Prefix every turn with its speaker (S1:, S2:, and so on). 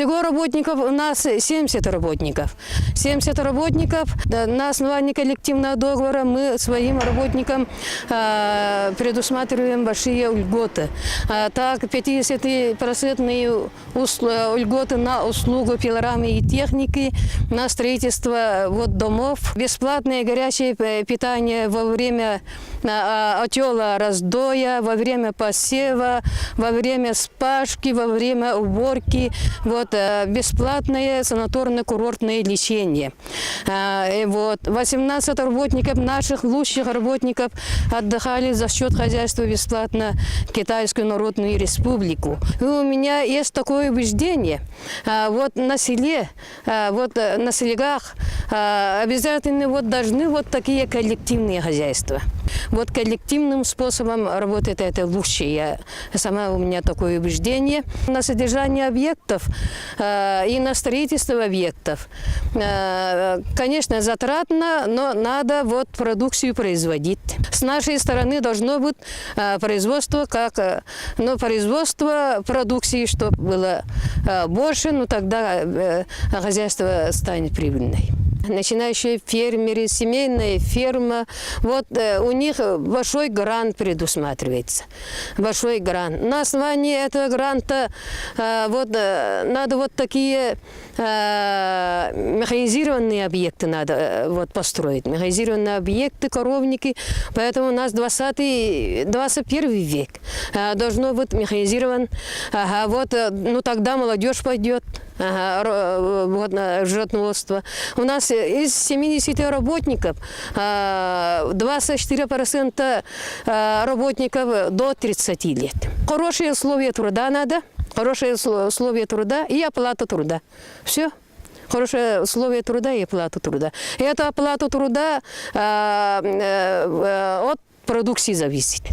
S1: Всего работников у нас 70 работников. 70 работников. На основании коллективного договора мы своим работникам предусматриваем большие льготы. Так, 50% льготы на услугу пилорами и техники, на строительство домов, бесплатное горячее питание во время отела, раздоя, во время посева, во время спашки, во время уборки, бесплатное санаторно-курортное лечение. 18 работников, наших лучших работников, отдыхали за счет хозяйства бесплатно в Китайскую Народную Республику. И у меня есть такое убеждение, на селе, на селегах обязательно должны такие коллективные хозяйства. Коллективным способом работает это лучше. У меня такое убеждение. На содержание объектов и на строительство объектов, конечно, затратно, но надо продукцию производить. С нашей стороны должно быть производство, производство продукции, чтобы было больше, тогда хозяйство станет прибыльной. Начинающие фермеры, семейная ферма, у них большой грант предусматривается. Большой грант. На основании этого гранта надо такие механизированные объекты надо построить. Механизированные объекты, коровники. Поэтому у нас 21 век должно быть механизирован. Тогда молодежь пойдет. Животноводство. У нас из 70 работников 24% работников до 30 лет. Хорошие условия труда надо, хорошие условия труда и оплата труда. Все. Хорошие условия труда и оплата труда. И эта оплата труда от продукции зависит.